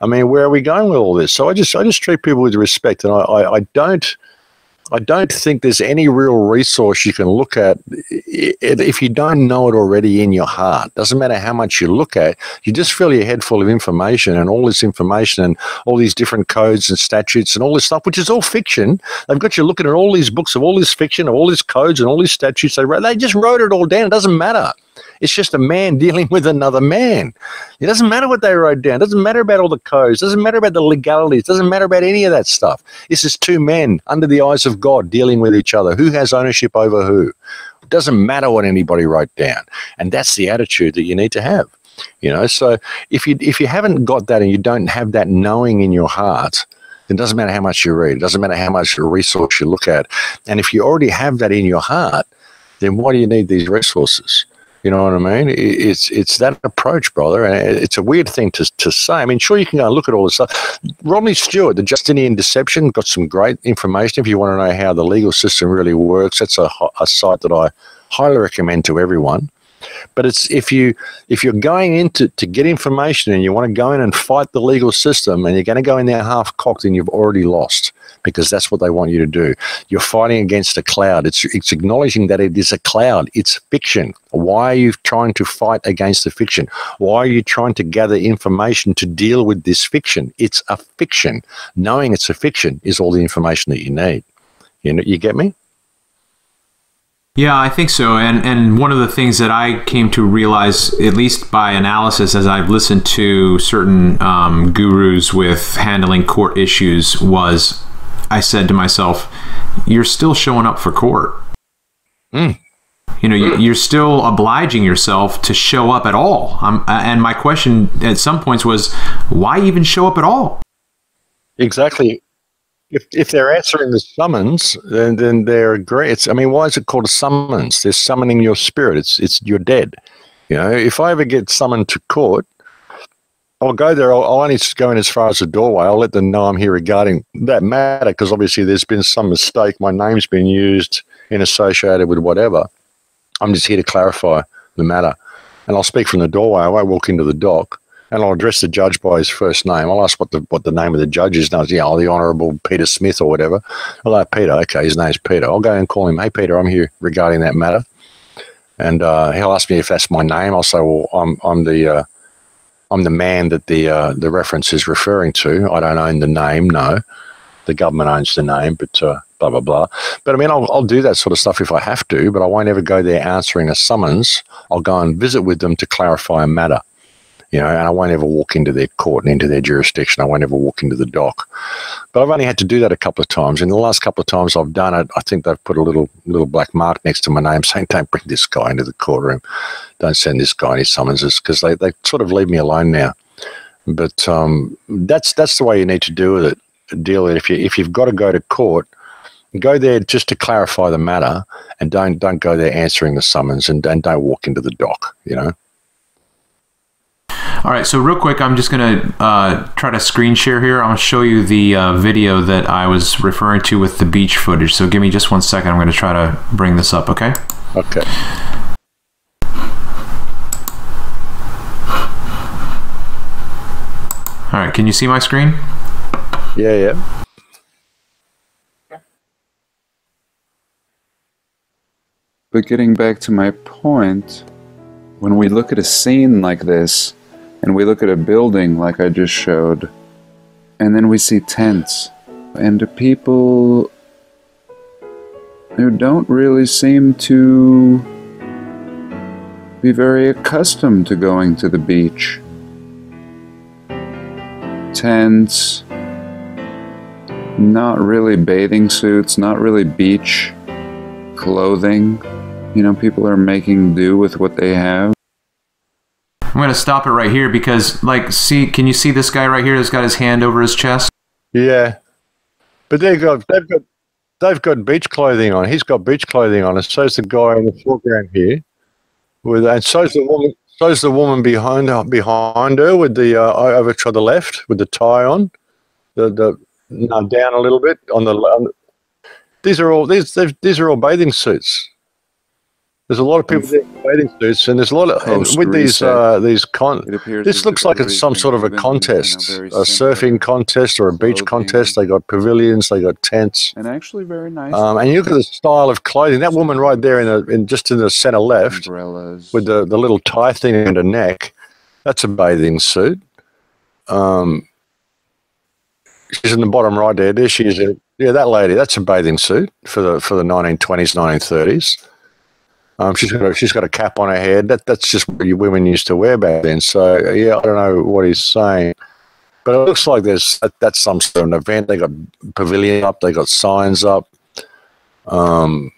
I mean, where are we going with all this? So I just treat people with respect, and I don't think there's any real resource you can look at if you don't know it already in your heart. Doesn't matter how much you look at, you just fill your head full of information, and all this information and all these different codes and statutes and all this stuff, which is all fiction. They've got you looking at all these books of all this fiction, of all these codes and all these statutes they wrote. They just wrote it all down. It doesn't matter. It's just a man dealing with another man. It doesn't matter what they wrote down. It doesn't matter about all the codes. It doesn't matter about the legalities. It doesn't matter about any of that stuff. This is two men under the eyes of God dealing with each other. Who has ownership over who? It doesn't matter what anybody wrote down. And that's the attitude that you need to have. You know, so if you haven't got that and you don't have that knowing in your heart, it doesn't matter how much you read. It doesn't matter how much resource you look at. And if you already have that in your heart, then why do you need these resources? You know what I mean? It's that approach, brother. And it's a weird thing to say. I mean, sure, you can go and look at all this stuff. Rodney Stewart, The Justinian Deception, got some great information if you want to know how the legal system really works. That's a site that I highly recommend to everyone. But it's if you're going in to get information and you want to go in and fight the legal system and you're going to go in there half-cocked, and you've already lost, because that's what they want you to do. You're fighting against a cloud. It's acknowledging that it is a cloud. It's fiction. Why are you trying to fight against the fiction? Why are you trying to gather information to deal with this fiction? It's a fiction. Knowing it's a fiction is all the information that you need. You get me? Yeah, I think so. And one of the things that I came to realize, at least by analysis, as I've listened to certain gurus with handling court issues, was I said to myself, you're still showing up for court. You know, you're still obliging yourself to show up at all. And my question at some points was, why even show up at all? Exactly. If they're answering the summons, then they're great. I mean, why is it called a summons? They're summoning your spirit. It's you're dead. You know, if I ever get summoned to court, I'll go there. I'll only go in as far as the doorway. I'll let them know I'm here regarding that matter, because obviously there's been some mistake. My name's been used and associated with whatever. I'm just here to clarify the matter. And I'll speak from the doorway. I won't walk into the dock. And I'll address the judge by his first name. I'll ask what the name of the judge is. Now, the Honourable Peter Smith or whatever. Hello, Peter. Okay, his name's Peter. I'll go and call him. Hey, Peter, I'm here regarding that matter. And he'll ask me if that's my name. I'll say, well, I'm the man that the reference is referring to. I don't own the name. No, the government owns the name. But blah blah blah. But I mean, I'll do that sort of stuff if I have to. But I won't ever go there answering a summons. I'll go and visit with them to clarify a matter. You know, and I won't ever walk into their court and into their jurisdiction. I won't ever walk into the dock. But I've only had to do that a couple of times. In the last couple of times I've done it, I think they've put a little black mark next to my name saying, don't bring this guy into the courtroom. Don't send this guy any summonses, because they sort of leave me alone now. But that's the way you need to deal with it. If you've got to go to court, go there just to clarify the matter, and don't go there answering the summons, and don't walk into the dock, you know. All right, so real quick, I'm just going to try to screen share here. I'm going to show you the video that I was referring to with the beach footage. So give me just 1 second. I'm going to try to bring this up, okay? Okay. All right, can you see my screen? Yeah. But getting back to my point, when we look at a scene like this, and we look at a building like I just showed, and then we see tents, and people who don't really seem to be very accustomed to going to the beach. Tents, not really bathing suits, not really beach clothing. You know, people are making do with what they have. I'm going to stop it right here because, like, can you see this guy right here that's got his hand over his chest? Yeah. But they've got beach clothing on. He's got beach clothing on, and so's the guy in the foreground here. And so's the woman behind her with the over to the left with the tie on. Down a little bit on the these are all bathing suits. There's a lot of people there in bathing suits, and there's a lot of with these this looks like it's some sort of a contest, a surfing contest or a beach contest. They got pavilions, they got tents, and actually very nice. And you look at the style of clothing. That woman right there just in the center left, umbrellas, with the little tie thing around her neck, that's a bathing suit. She's in the bottom right there. There she is. Yeah, that lady. That's a bathing suit for the 1920s, 1930s. She's got a cap on her head. That's just what women used to wear back then. So yeah, I don't know what he's saying, but it looks like that's some sort of an event. They got pavilion up, they got signs up. It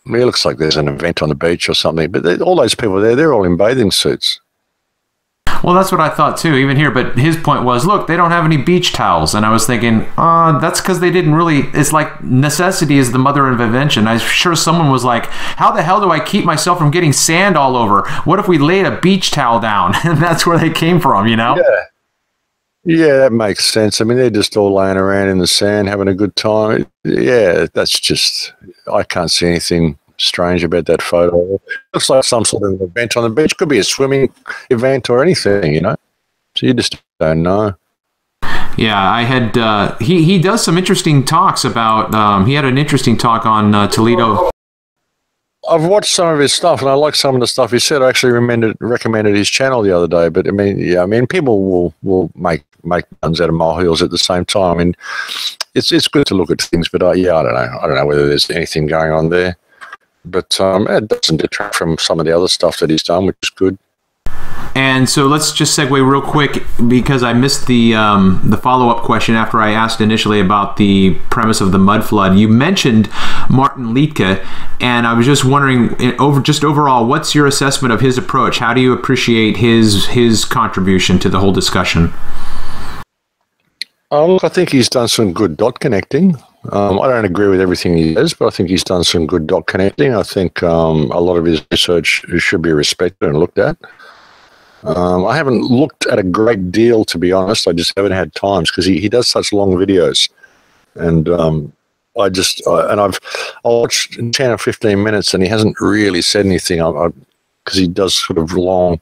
looks like there's an event on the beach or something. But all those people there, they're all in bathing suits. Well, that's what I thought too, even here. But his point was, look, they don't have any beach towels. And I was thinking, that's because they didn't really, it's like necessity is the mother of invention. I'm sure someone was like, how the hell do I keep myself from getting sand all over? What if we laid a beach towel down? And that's where they came from, you know? Yeah, that makes sense. I mean, they're just all laying around in the sand, having a good time. Yeah, that's just, I can't see anything strange about that photo. It looks like some sort of event on the beach. Could be a swimming event or anything, you know. So you just don't know. Yeah, I had. He does some interesting talks about. He had an interesting talk on Toledo. I've watched some of his stuff, and I like some of the stuff he said. I actually recommended his channel the other day. But I mean, people will make guns out of molehills at the same time, and it's good to look at things. But I don't know. I don't know whether there's anything going on there. But it doesn't detract from some of the other stuff that he's done, which is good. And so let's just segue real quick, because I missed the follow-up question after I asked initially about the premise of the mud flood. You mentioned Martin Liedtke, and I was just wondering, overall, what's your assessment of his approach? How do you appreciate his contribution to the whole discussion? Look, I think he's done some good dot connecting. I don't agree with everything he says, but I think he's done some good dot connecting. I think a lot of his research should be respected and looked at. I haven't looked at a great deal, to be honest. I just haven't had times because he does such long videos, and I'll watch 10 or 15 minutes, and he hasn't really said anything. Because he does sort of long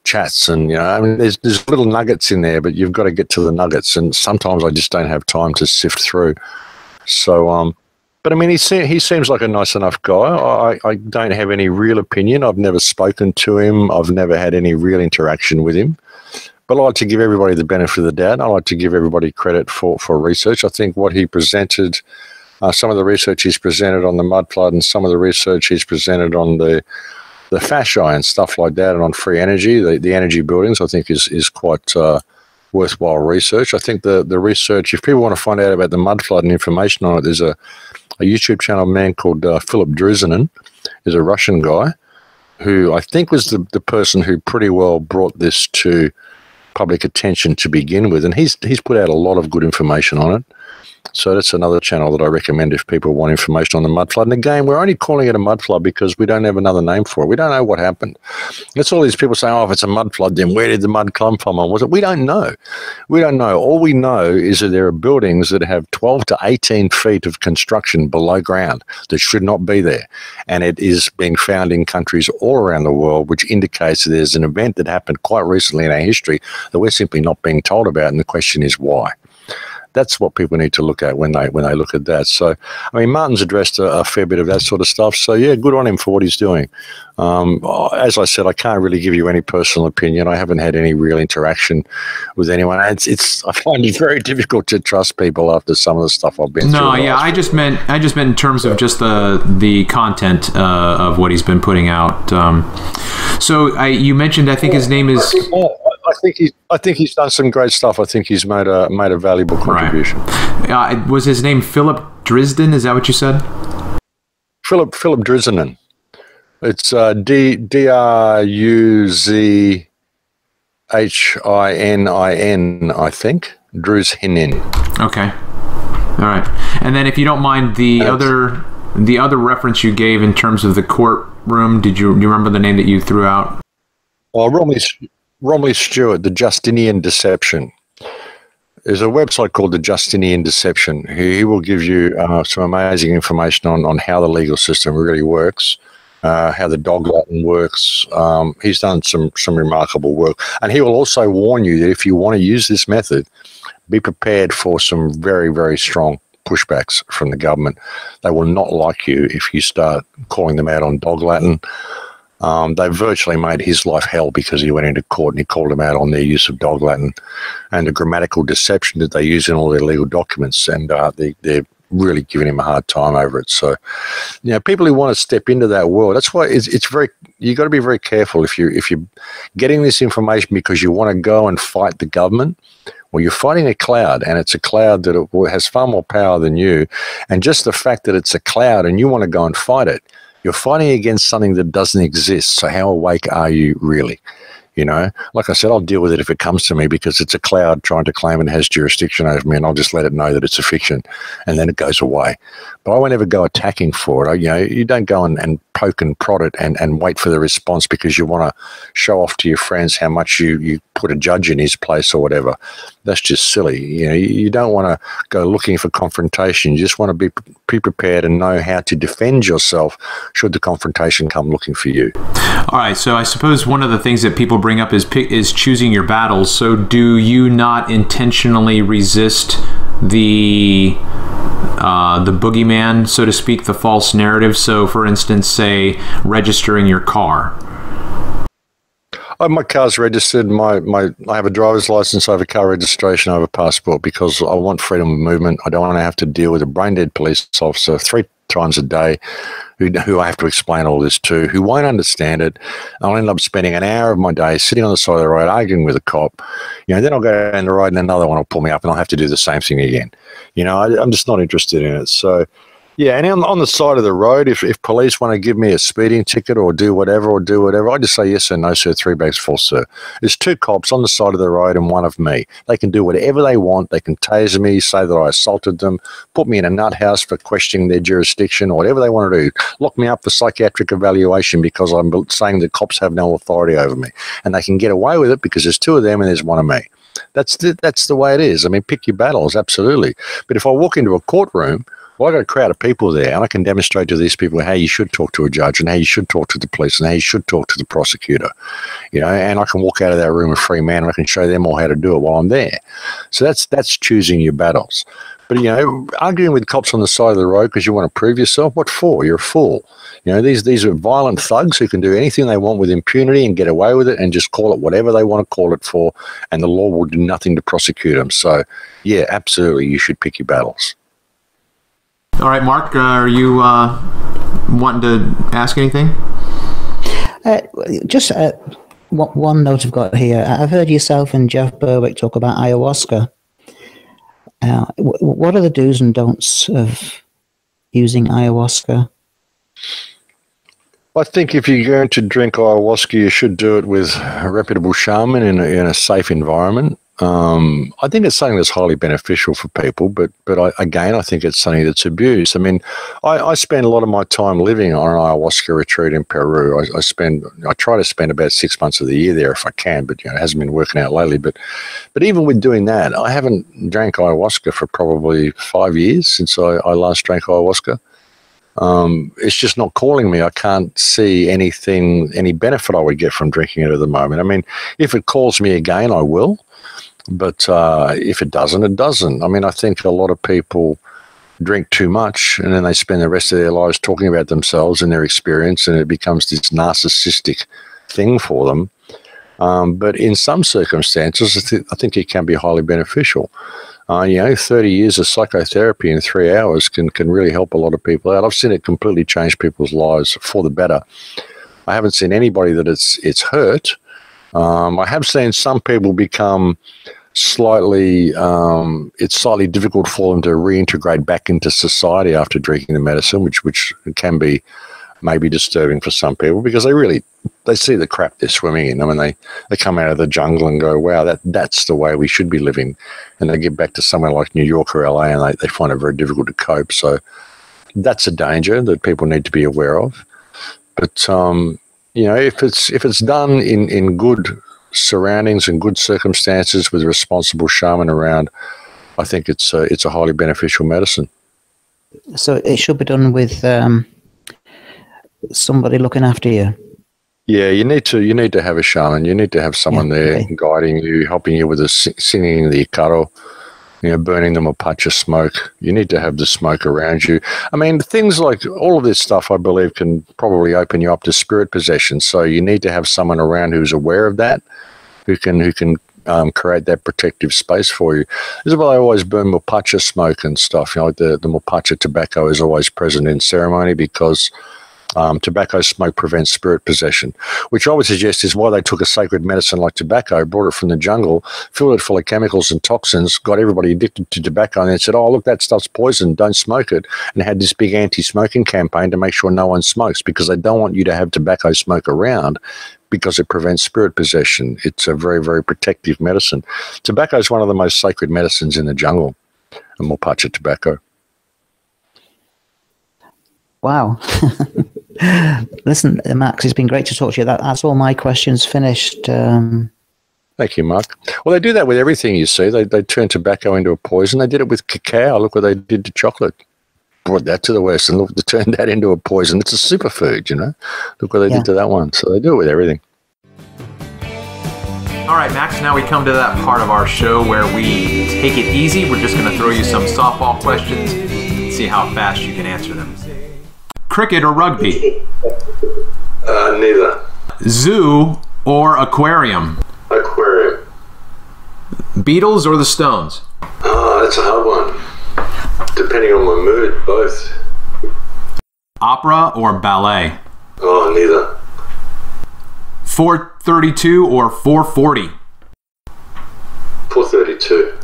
chats, and I mean, there's little nuggets in there, but you've got to get to the nuggets, and sometimes I just don't have time to sift through. So, but I mean, he seems like a nice enough guy. I don't have any real opinion. I've never spoken to him. I've never had any real interaction with him. But I like to give everybody the benefit of the doubt. I like to give everybody credit for research. I think what he presented, some of the research he's presented on the mud flood, and some of the research he's presented on the fasci and stuff like that, and on free energy, the energy buildings, I think is quite worthwhile research. I think the research, if people want to find out about the mud flood and information on it, there's a YouTube channel, a man called Philip Druzinin, is a Russian guy who I think was the person who pretty well brought this to public attention to begin with, and he's put out a lot of good information on it. So that's another channel that I recommend if people want information on the mud flood. And again, we're only calling it a mud flood because we don't have another name for it. We don't know what happened. That's all these people saying, if it's a mud flood, then where did the mud come from? Or was it? We don't know. We don't know. All we know is that there are buildings that have 12 to 18 feet of construction below ground that should not be there. And it is being found in countries all around the world, which indicates that there's an event that happened quite recently in our history that we're simply not being told about. And the question is why? That's what people need to look at when they look at that. So, I mean, Martin's addressed a fair bit of that sort of stuff. So, yeah, good on him for what he's doing. As I said, I can't really give you any personal opinion. I haven't had any real interaction with anyone. I find it very difficult to trust people after some of the stuff I've been through. No, yeah, I just meant in terms of just the content of what he's been putting out. So you mentioned, I think his name is. I think he's done some great stuff. I think he's made a valuable contribution. Right. Was his name Philip Drisden? Is that what you said? Philip Druzinin. It's Druzhinin, I think. Druzhinin. Okay. All right. And then, if you don't mind, the other reference you gave in terms of the courtroom, do you remember the name that you threw out? Romilly Stewart, The Justinian Deception. There's a website called the Justinian Deception. He will give you some amazing information on how the legal system really works, how the dog Latin works. He's done some remarkable work. And he will also warn you that if you want to use this method, be prepared for some very, very strong pushbacks from the government. They will not like you if you start calling them out on dog Latin. They virtually made his life hell because he went into court and he called them out on their use of dog Latin and the grammatical deception that they use in all their legal documents, and they're really giving him a hard time over it. So, people who want to step into that world, that's why it's very, you got to be very careful if you're getting this information because you want to go and fight the government. Well, you're fighting a cloud, and it's a cloud that has far more power than you, and just the fact that it's a cloud and you want to go and fight it, you're fighting against something that doesn't exist. So how awake are you really? Like I said, I'll deal with it if it comes to me because it's a cloud trying to claim it has jurisdiction over me, and I'll just let it know that it's a fiction, and then it goes away. But I won't ever go attacking for it. You don't go and poke and prod it and wait for the response because you want to show off to your friends how much you put a judge in his place or whatever. That's just silly. You don't want to go looking for confrontation. You just want to be prepared and know how to defend yourself should the confrontation come looking for you. All right, so I suppose one of the things that people bring up is choosing your battles. So do you not intentionally resist the boogeyman, so to speak, the false narrative? So, for instance, say registering your car. My car's registered. I have a driver's license. I have a car registration. I have a passport because I want freedom of movement. I don't want to have to deal with a brain-dead police officer 3 times a day who I have to explain all this to, who won't understand it. I'll end up spending an hour of my day sitting on the side of the road arguing with a cop. Then I'll go down the road and another one will pull me up and I'll have to do the same thing again. I'm just not interested in it. So, yeah, and on the side of the road, if police want to give me a speeding ticket or do whatever, I just say yes or no, sir, 3 bags full, sir. There's 2 cops on the side of the road and one of me. They can do whatever they want. They can tase me, say that I assaulted them, put me in a nut house for questioning their jurisdiction or whatever they want to do. Lock me up for psychiatric evaluation because I'm saying that cops have no authority over me. And they can get away with it because there's 2 of them and there's 1 of me. That's the way it is. I mean, pick your battles, absolutely. But if I walk into a courtroom, well, I've got a crowd of people there, and I can demonstrate to these people how you should talk to a judge and how you should talk to the police and how you should talk to the prosecutor, and I can walk out of that room a free man and I can show them all how to do it while I'm there. So that's choosing your battles. But, arguing with cops on the side of the road because you want to prove yourself, what for? You're a fool. These are violent thugs who can do anything they want with impunity and get away with it and just call it whatever they want to call it for, and the law will do nothing to prosecute them. So, yeah, absolutely, you should pick your battles. All right, Mark, are you wanting to ask anything? Just one note I've got here. I've heard yourself and Jeff Berwick talk about ayahuasca. What are the do's and don'ts of using ayahuasca? I think if you're going to drink ayahuasca, you should do it with a reputable shaman in a safe environment. I think it's something that's highly beneficial for people, but I think it's something that's abused. I mean, I spend a lot of my time living on an ayahuasca retreat in Peru. I try to spend about 6 months of the year there if I can, but it hasn't been working out lately. But even with doing that, I haven't drank ayahuasca for probably 5 years since I last drank ayahuasca. It's just not calling me. I can't see any benefit I would get from drinking it at the moment. I mean, if it calls me again, I will. But if it doesn't, it doesn't. I mean, I think a lot of people drink too much and then they spend the rest of their lives talking about themselves and their experience, and it becomes this narcissistic thing for them. But in some circumstances, I think it can be highly beneficial. 30 years of psychotherapy in 3 hours can really help a lot of people out. I've seen it completely change people's lives for the better. I haven't seen anybody that it's hurt. I have seen some people become slightly difficult for them to reintegrate back into society after drinking the medicine, which can be maybe disturbing for some people because they see the crap they're swimming in. I mean, they come out of the jungle and go, wow, that's the way we should be living. And they get back to somewhere like New York or LA and they find it very difficult to cope. So that's a danger that people need to be aware of. But, if it's done in good surroundings and good circumstances with a responsible shaman around, I think it's a highly beneficial medicine. So it should be done with somebody looking after you. Yeah, you need to have a shaman. You need to have someone there guiding you, helping you with the singing the ikaro, burning them a patch of smoke. You need to have the smoke around you. I mean, things like all of this stuff, I believe, can probably open you up to spirit possession. So you need to have someone around who's aware of that, who can create that protective space for you. This is why I always burn mapacha smoke and stuff. Like the mapacha tobacco is always present in ceremony because tobacco smoke prevents spirit possession, which I would suggest is why they took a sacred medicine like tobacco, brought it from the jungle, filled it full of chemicals and toxins, got everybody addicted to tobacco, and then said, oh, look, that stuff's poison, don't smoke it, and had this big anti-smoking campaign to make sure no one smokes because they don't want you to have tobacco smoke around because it prevents spirit possession. It's a very, very protective medicine. Tobacco is one of the most sacred medicines in the jungle, and mapacha tobacco. Wow. Listen, Max, it's been great to talk to you. That's all my questions finished. Thank you, Mark. Well, they do that with everything, you see. They turn tobacco into a poison. They did it with cacao. Look what they did to chocolate. Brought that to the West and look, to turn that into a poison. It's a superfood, Look what they did to that one. So they do it with everything. All right, Max, now we come to that part of our show where we take it easy. We're just going to throw you some softball questions and see how fast you can answer them. Cricket or rugby? Neither. Zoo or aquarium? Aquarium. Beatles or the Stones? That's a hard one. Depending on my mood, both. Opera or ballet? Neither. 432 or 440? 432.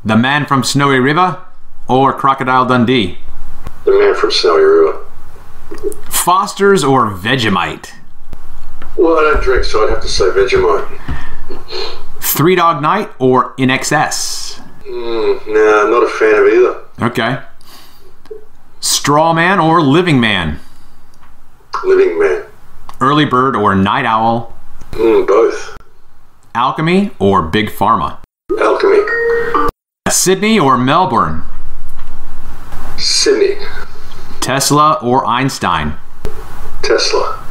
The Man from Snowy River or Crocodile Dundee? The Man from Snowy River. Foster's or Vegemite? Well, I don't drink, so I'd have to say Vegemite. Three Dog Night or In Excess? No, not a fan of either. Okay. Straw Man or Living Man? Living Man. Early Bird or Night Owl? Both. Alchemy or Big Pharma? Alchemy. Sydney or Melbourne? Sydney. Tesla or Einstein? Tesla.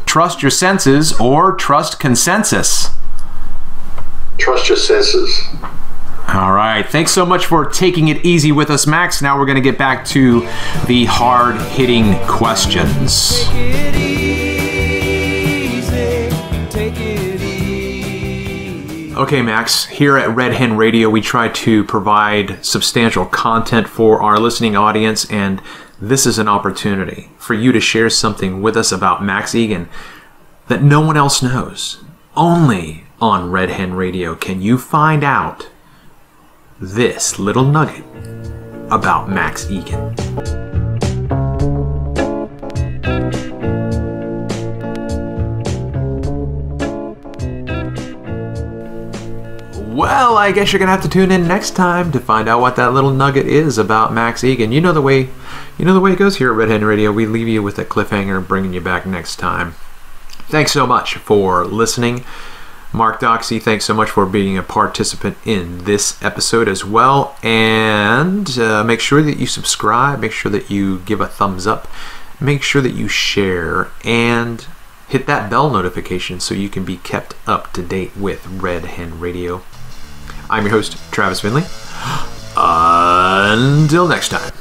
Trust your senses or trust consensus? Trust your senses. All right. Thanks so much for taking it easy with us, Max. Now we're going to get back to the hard-hitting questions. Okay, Max, here at RedHenn Radio, we try to provide substantial content for our listening audience, and this is an opportunity for you to share something with us about Max Igan that no one else knows. Only on RedHenn Radio can you find out this little nugget about Max Igan. Well, I guess you're gonna have to tune in next time to find out what that little nugget is about Max Igan. You know the way it goes here at RedHenn Radio. We leave you with a cliffhanger, bringing you back next time. Thanks so much for listening. Mark Doxey, thanks so much for being a participant in this episode as well. And make sure that you subscribe, make sure that you give a thumbs up, make sure that you share, and hit that bell notification so you can be kept up to date with RedHenn Radio. I'm your host, Travis Finley. Until next time.